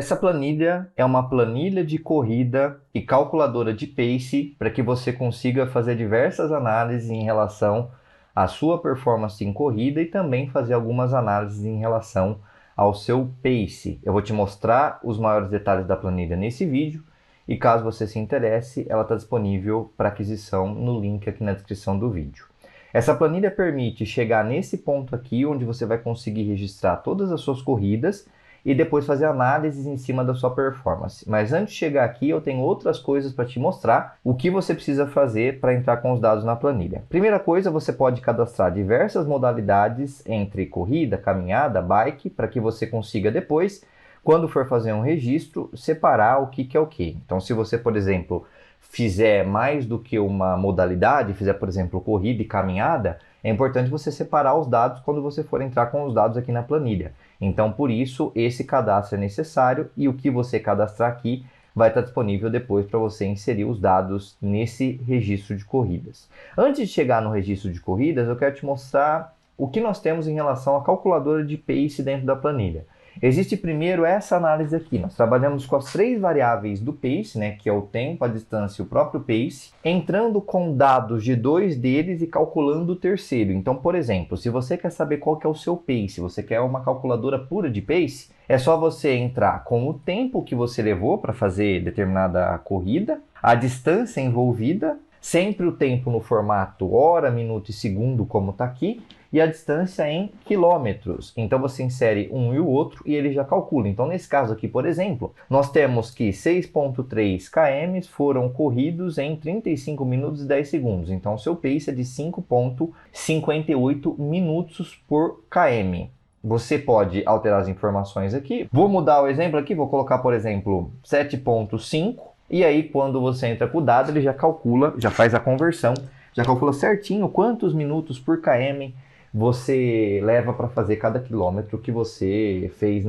Essa planilha é uma planilha de corrida e calculadora de pace para que você consiga fazer diversas análises em relação à sua performance em corrida e também fazer algumas análises em relação ao seu pace. Eu vou te mostrar os maiores detalhes da planilha nesse vídeo e caso você se interesse, ela está disponível para aquisição no link aqui na descrição do vídeo. Essa planilha permite chegar nesse ponto aqui, onde você vai conseguir registrar todas as suas corridas e depois fazer análises em cima da sua performance. Mas antes de chegar aqui, eu tenho outras coisas para te mostrar o que você precisa fazer para entrar com os dados na planilha. Primeira coisa, você pode cadastrar diversas modalidades entre corrida, caminhada, bike, para que você consiga depois, quando for fazer um registro, separar o que é o que. Então, se você, por exemplo, fizer mais do que uma modalidade, fizer, por exemplo, corrida e caminhada, é importante você separar os dados quando você for entrar com os dados aqui na planilha. Então, por isso, esse cadastro é necessário e o que você cadastrar aqui vai estar disponível depois para você inserir os dados nesse registro de corridas. Antes de chegar no registro de corridas, eu quero te mostrar o que nós temos em relação à calculadora de pace dentro da planilha. Existe primeiro essa análise aqui. Nós trabalhamos com as três variáveis do pace, né, que é o tempo, a distância e o próprio pace, entrando com dados de dois deles e calculando o terceiro. Então, por exemplo, se você quer saber qual que é o seu pace, você quer uma calculadora pura de pace, é só você entrar com o tempo que você levou para fazer determinada corrida, a distância envolvida, sempre o tempo no formato hora, minuto e segundo, como está aqui, e a distância em quilômetros. Então você insere um e o outro e ele já calcula. Então nesse caso aqui, por exemplo, nós temos que 6,3 km foram corridos em 35 minutos e 10 segundos. Então o seu pace é de 5,58 minutos por km. Você pode alterar as informações aqui. Vou mudar o exemplo aqui, vou colocar, por exemplo, 7,5. E aí, quando você entra com o dado, ele já calcula, já faz a conversão, já calcula certinho quantos minutos por km você leva para fazer cada quilômetro que você fez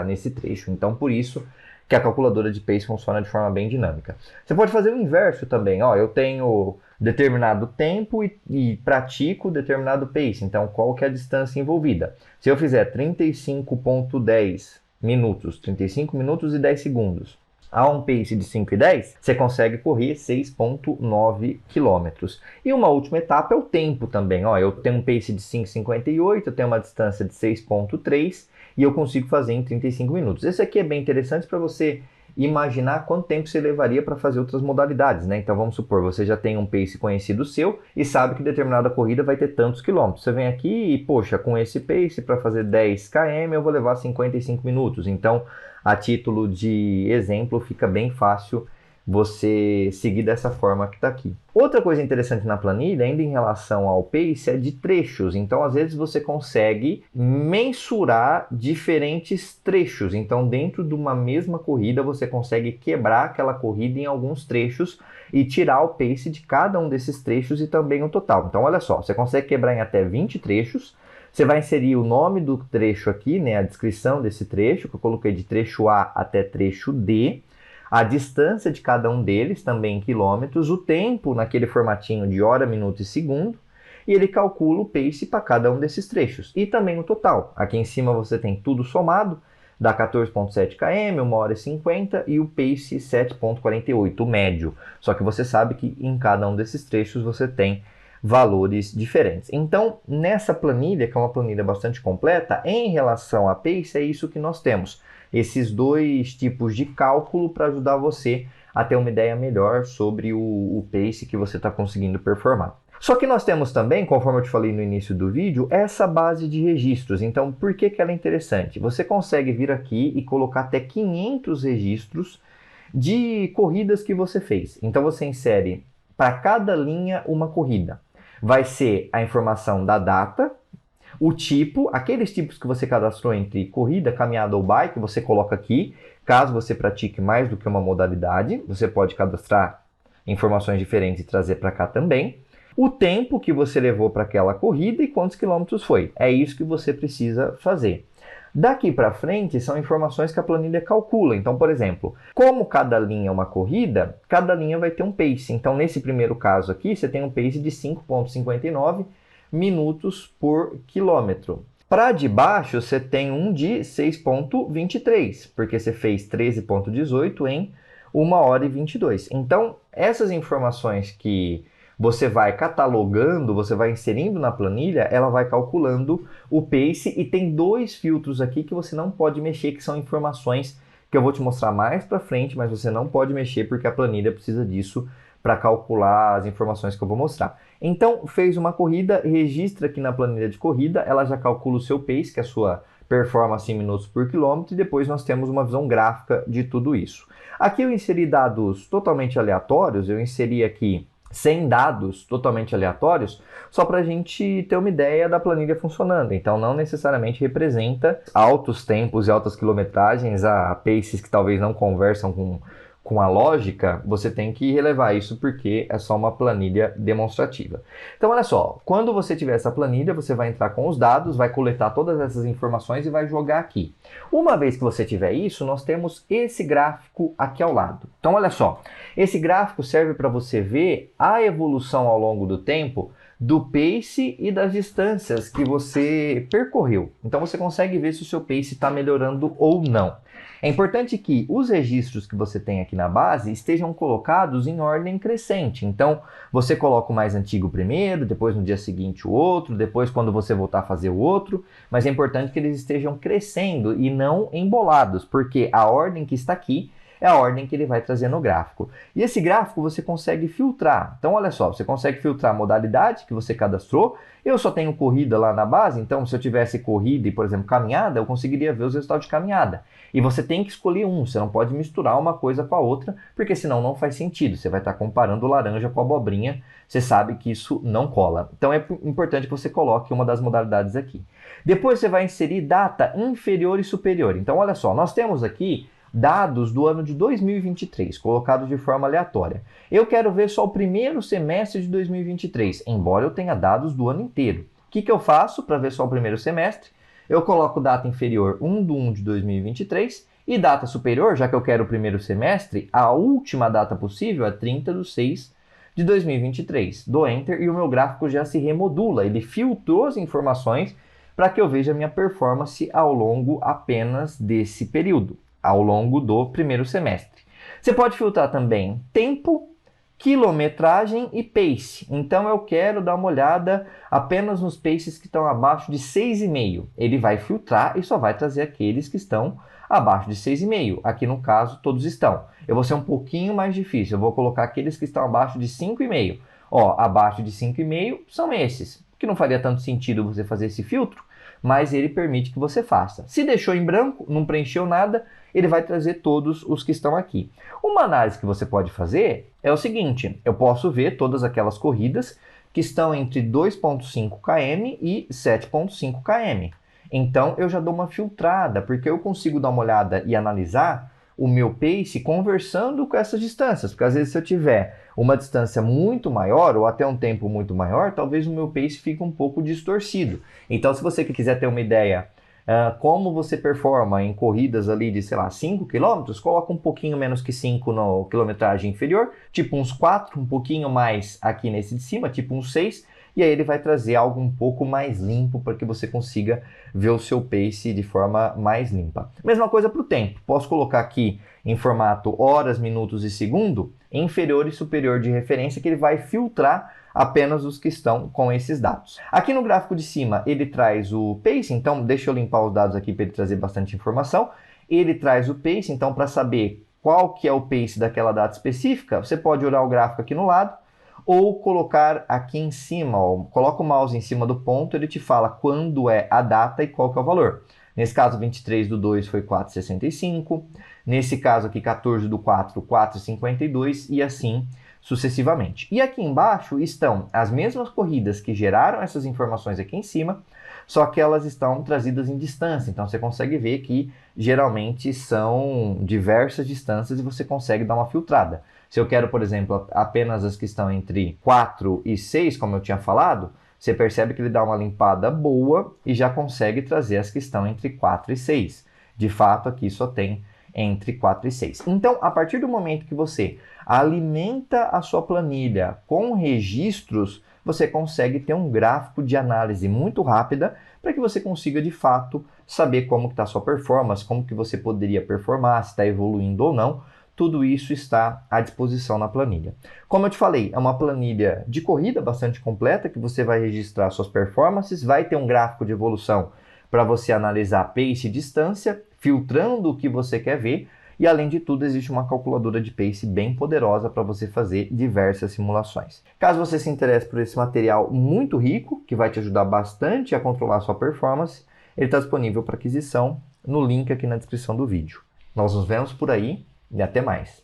nesse trecho. Então, por isso que a calculadora de pace funciona de forma bem dinâmica. Você pode fazer o inverso também. Ó, eu tenho determinado tempo e pratico determinado pace. Então, qual que é a distância envolvida? Se eu fizer 35,10 minutos, 35 minutos e 10 segundos, a um pace de 5 e 10, você consegue correr 6,9 km. E uma última etapa é o tempo também. Ó, eu tenho um pace de 5,58, eu tenho uma distância de 6,3 e eu consigo fazer em 35 minutos. Esse aqui é bem interessante para você imaginar quanto tempo você levaria para fazer outras modalidades, né? Então vamos supor, você já tem um pace conhecido seu e sabe que determinada corrida vai ter tantos quilômetros. Você vem aqui e, poxa, com esse pace para fazer 10 km eu vou levar 55 minutos. Então, a título de exemplo, fica bem fácil você seguir dessa forma que está aqui. Outra coisa interessante na planilha, ainda em relação ao pace, é de trechos. Então, às vezes, você consegue mensurar diferentes trechos. Então, dentro de uma mesma corrida, você consegue quebrar aquela corrida em alguns trechos e tirar o pace de cada um desses trechos e também o total. Então, olha só, você consegue quebrar em até 20 trechos. Você vai inserir o nome do trecho aqui, né, a descrição desse trecho, que eu coloquei de trecho A até trecho D, a distância de cada um deles, também em quilômetros, o tempo naquele formatinho de hora, minuto e segundo, e ele calcula o pace para cada um desses trechos, e também o total. Aqui em cima você tem tudo somado, dá 14,7 km, 1 hora e 50, e o pace 7,48, o médio. Só que você sabe que em cada um desses trechos você tem valores diferentes. Então, nessa planilha, que é uma planilha bastante completa, em relação a pace, é isso que nós temos. Esses dois tipos de cálculo para ajudar você a ter uma ideia melhor sobre o pace que você está conseguindo performar. Só que nós temos também, conforme eu te falei no início do vídeo, essa base de registros. Então, por que ela é interessante? Você consegue vir aqui e colocar até 500 registros de corridas que você fez. Então, você insere para cada linha uma corrida. Vai ser a informação da data, o tipo, aqueles tipos que você cadastrou entre corrida, caminhada ou bike, você coloca aqui. Caso você pratique mais do que uma modalidade, você pode cadastrar informações diferentes e trazer para cá também. O tempo que você levou para aquela corrida e quantos quilômetros foi. É isso que você precisa fazer. Daqui para frente são informações que a planilha calcula. Então, por exemplo, como cada linha é uma corrida, cada linha vai ter um pace. Então, nesse primeiro caso aqui, você tem um pace de 5,59 minutos por quilômetro. Para de baixo, você tem um de 6,23, porque você fez 13,18 em 1h22. Então, essas informações que você vai catalogando, você vai inserindo na planilha, ela vai calculando o pace e tem dois filtros aqui que você não pode mexer, que são informações que eu vou te mostrar mais para frente, mas você não pode mexer porque a planilha precisa disso para calcular as informações que eu vou mostrar. Então, fez uma corrida, registra aqui na planilha de corrida, ela já calcula o seu pace, que é a sua performance em minutos por quilômetro, e depois nós temos uma visão gráfica de tudo isso. Aqui eu inseri dados totalmente aleatórios, eu inseri aqui 100 dados totalmente aleatórios, só para a gente ter uma ideia da planilha funcionando. Então, não necessariamente representa altos tempos e altas quilometragens, a paces que talvez não conversam com a lógica. Você tem que relevar isso porque é só uma planilha demonstrativa. Então, olha só, quando você tiver essa planilha, você vai entrar com os dados, vai coletar todas essas informações e vai jogar aqui. Uma vez que você tiver isso, nós temos esse gráfico aqui ao lado. Então, olha só, esse gráfico serve para você ver a evolução ao longo do tempo do pace e das distâncias que você percorreu. Então, você consegue ver se o seu pace está melhorando ou não. É importante que os registros que você tem aqui na base estejam colocados em ordem crescente. Então, você coloca o mais antigo primeiro, depois no dia seguinte o outro, depois quando você voltar a fazer o outro, mas é importante que eles estejam crescendo e não embolados, porque a ordem que está aqui é a ordem que ele vai trazer no gráfico. E esse gráfico você consegue filtrar. Então, olha só, você consegue filtrar a modalidade que você cadastrou. Eu só tenho corrida lá na base, então se eu tivesse corrida e, por exemplo, caminhada, eu conseguiria ver os resultados de caminhada. E você tem que escolher um, você não pode misturar uma coisa com a outra, porque senão não faz sentido. Você vai estar comparando laranja com abobrinha, você sabe que isso não cola. Então é importante que você coloque uma das modalidades aqui. Depois você vai inserir data inferior e superior. Então, olha só, nós temos aqui dados do ano de 2023, colocados de forma aleatória. Eu quero ver só o primeiro semestre de 2023, embora eu tenha dados do ano inteiro. O que eu faço para ver só o primeiro semestre? Eu coloco data inferior 1/1 de 2023 e data superior, já que eu quero o primeiro semestre, a última data possível é 30/6 de 2023. Dou Enter e o meu gráfico já se remodula, ele filtrou as informações para que eu veja a minha performance ao longo apenas desse período, ao longo do primeiro semestre. Você pode filtrar também tempo, quilometragem e pace. Então eu quero dar uma olhada apenas nos paces que estão abaixo de 6,5. Ele vai filtrar e só vai trazer aqueles que estão abaixo de 6,5. Aqui no caso todos estão. Eu vou ser um pouquinho mais difícil, eu vou colocar aqueles que estão abaixo de 5,5. Ó, abaixo de 5,5 são esses, que não faria tanto sentido você fazer esse filtro, mas ele permite que você faça. Se deixou em branco, não preencheu nada, ele vai trazer todos os que estão aqui. Uma análise que você pode fazer é o seguinte: eu posso ver todas aquelas corridas que estão entre 2,5 km e 7,5 km. Então eu já dou uma filtrada, porque eu consigo dar uma olhada e analisar o meu pace conversando com essas distâncias, porque às vezes se eu tiver uma distância muito maior ou até um tempo muito maior, talvez o meu pace fique um pouco distorcido. Então, se você quiser ter uma ideia como você performa em corridas ali de, sei lá, 5 km, coloca um pouquinho menos que 5 na quilometragem inferior, tipo uns 4, um pouquinho mais aqui nesse de cima, tipo uns 6, e aí ele vai trazer algo um pouco mais limpo para que você consiga ver o seu pace de forma mais limpa. Mesma coisa para o tempo. Posso colocar aqui em formato horas, minutos e segundo, inferior e superior de referência, que ele vai filtrar apenas os que estão com esses dados. Aqui no gráfico de cima ele traz o pace, então deixa eu limpar os dados aqui para ele trazer bastante informação. Ele traz o pace, então para saber qual que é o pace daquela data específica, você pode olhar o gráfico aqui no lado, ou colocar aqui em cima, ó, coloca o mouse em cima do ponto, ele te fala quando é a data e qual que é o valor. Nesse caso, 23/2 foi 4,65. Nesse caso aqui, 14/4, 4,52 e assim sucessivamente. E aqui embaixo estão as mesmas corridas que geraram essas informações aqui em cima, só que elas estão trazidas em distância. Então você consegue ver que geralmente são diversas distâncias e você consegue dar uma filtrada. Se eu quero, por exemplo, apenas as que estão entre 4 e 6, como eu tinha falado, você percebe que ele dá uma limpada boa e já consegue trazer as que estão entre 4 e 6. De fato, aqui só tem entre 4 e 6. Então, a partir do momento que você alimenta a sua planilha com registros você consegue ter um gráfico de análise muito rápida para que você consiga, de fato, saber como está a sua performance, como que você poderia performar, se está evoluindo ou não. Tudo isso está à disposição na planilha. Como eu te falei, é uma planilha de corrida bastante completa, que você vai registrar suas performances, vai ter um gráfico de evolução para você analisar pace e distância, filtrando o que você quer ver, e além de tudo existe uma calculadora de pace bem poderosa para você fazer diversas simulações. Caso você se interesse por esse material muito rico, que vai te ajudar bastante a controlar a sua performance, ele está disponível para aquisição no link aqui na descrição do vídeo. Nós nos vemos por aí e até mais.